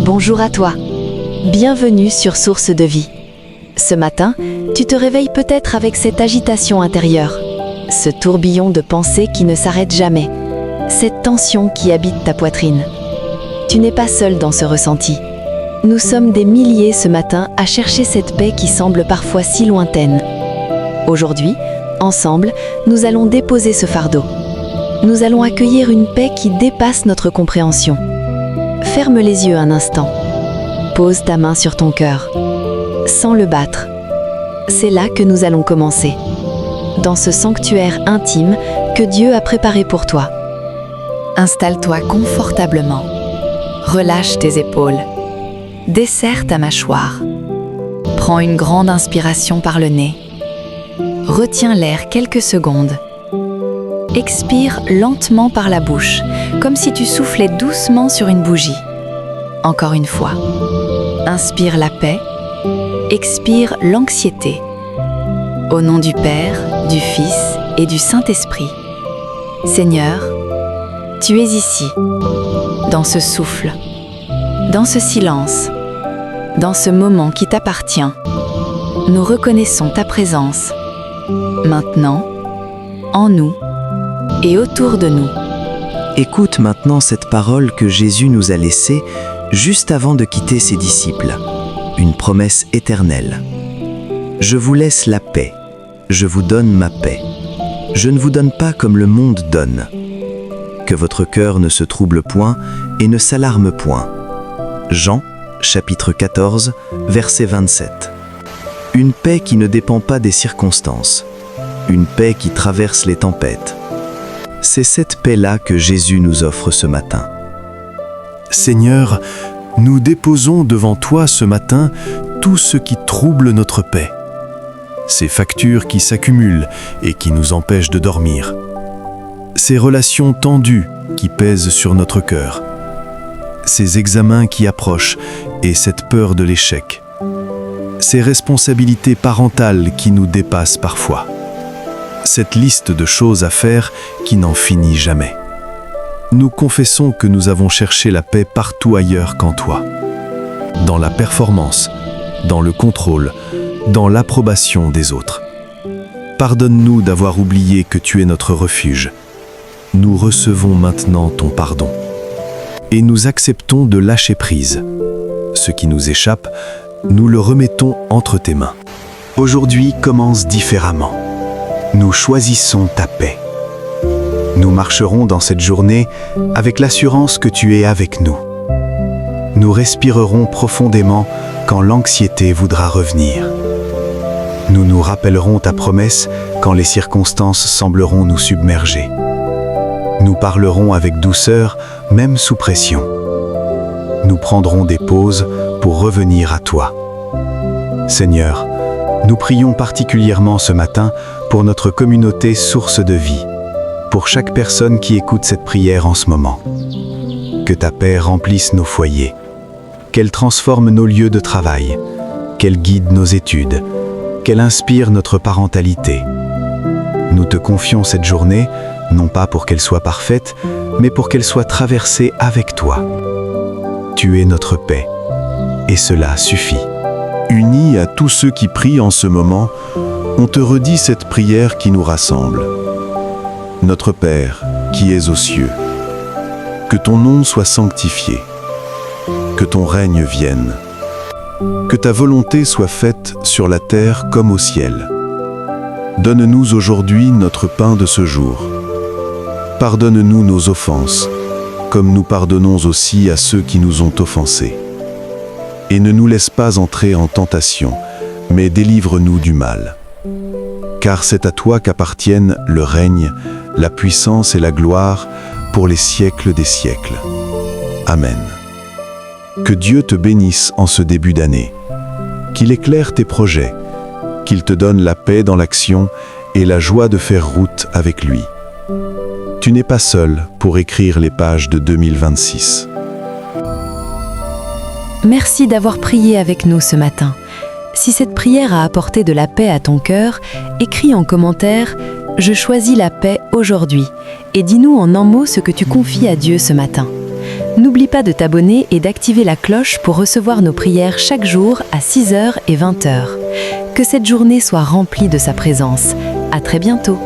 Bonjour à toi. Bienvenue sur Source de vie. Ce matin, tu te réveilles peut-être avec cette agitation intérieure, ce tourbillon de pensées qui ne s'arrête jamais, cette tension qui habite ta poitrine. Tu n'es pas seul dans ce ressenti. Nous sommes des milliers ce matin à chercher cette paix qui semble parfois si lointaine. Aujourd'hui, ensemble, nous allons déposer ce fardeau. Nous allons accueillir une paix qui dépasse notre compréhension. Ferme les yeux un instant. Pose ta main sur ton cœur. Sens le battre. C'est là que nous allons commencer. Dans ce sanctuaire intime que Dieu a préparé pour toi. Installe-toi confortablement. Relâche tes épaules. Desserre ta mâchoire. Prends une grande inspiration par le nez. Retiens l'air quelques secondes. Expire lentement par la bouche, comme si tu soufflais doucement sur une bougie. Encore une fois. Inspire la paix. Expire l'anxiété. Au nom du Père, du Fils et du Saint-Esprit. Seigneur, tu es ici, dans ce souffle, dans ce silence, dans ce moment qui t'appartient. Nous reconnaissons ta présence, maintenant, en nous et autour de nous. Écoute maintenant cette parole que Jésus nous a laissée juste avant de quitter ses disciples, une promesse éternelle. Je vous laisse la paix, je vous donne ma paix. Je ne vous donne pas comme le monde donne. Que votre cœur ne se trouble point et ne s'alarme point. Jean, chapitre 14, verset 27. Une paix qui ne dépend pas des circonstances. Une paix qui traverse les tempêtes. C'est cette paix-là que Jésus nous offre ce matin. Seigneur, nous déposons devant toi ce matin tout ce qui trouble notre paix. Ces factures qui s'accumulent et qui nous empêchent de dormir. Ces relations tendues qui pèsent sur notre cœur. Ces examens qui approchent et cette peur de l'échec. Ces responsabilités parentales qui nous dépassent parfois. Cette liste de choses à faire qui n'en finit jamais. Nous confessons que nous avons cherché la paix partout ailleurs qu'en toi. Dans la performance, dans le contrôle, dans l'approbation des autres. Pardonne-nous d'avoir oublié que tu es notre refuge. Nous recevons maintenant ton pardon. Et nous acceptons de lâcher prise. Ce qui nous échappe, nous le remettons entre tes mains. Aujourd'hui commence différemment. Nous choisissons ta paix. Nous marcherons dans cette journée avec l'assurance que tu es avec nous. Nous respirerons profondément quand l'anxiété voudra revenir. Nous nous rappellerons ta promesse quand les circonstances sembleront nous submerger. Nous parlerons avec douceur, même sous pression. Nous prendrons des pauses pour revenir à toi. Seigneur, nous prions particulièrement ce matin pour notre communauté Source de vie, pour chaque personne qui écoute cette prière en ce moment. Que ta paix remplisse nos foyers, qu'elle transforme nos lieux de travail, qu'elle guide nos études, qu'elle inspire notre parentalité. Nous te confions cette journée, non pas pour qu'elle soit parfaite, mais pour qu'elle soit traversée avec toi. Tu es notre paix, et cela suffit. Unis à tous ceux qui prient en ce moment, on te redit cette prière qui nous rassemble. Notre Père, qui es aux cieux, que ton nom soit sanctifié, que ton règne vienne, que ta volonté soit faite sur la terre comme au ciel. Donne-nous aujourd'hui notre pain de ce jour. Pardonne-nous nos offenses, comme nous pardonnons aussi à ceux qui nous ont offensés. Et ne nous laisse pas entrer en tentation, mais délivre-nous du mal. Car c'est à toi qu'appartiennent le règne, la puissance et la gloire pour les siècles des siècles. Amen. Que Dieu te bénisse en ce début d'année, qu'il éclaire tes projets, qu'il te donne la paix dans l'action et la joie de faire route avec lui. Tu n'es pas seul pour écrire les pages de 2026. Merci d'avoir prié avec nous ce matin. Si cette prière a apporté de la paix à ton cœur, écris en commentaire « Je choisis la paix aujourd'hui » et dis-nous en un mot ce que tu confies à Dieu ce matin. N'oublie pas de t'abonner et d'activer la cloche pour recevoir nos prières chaque jour à 6h et 20h. Que cette journée soit remplie de sa présence. À très bientôt.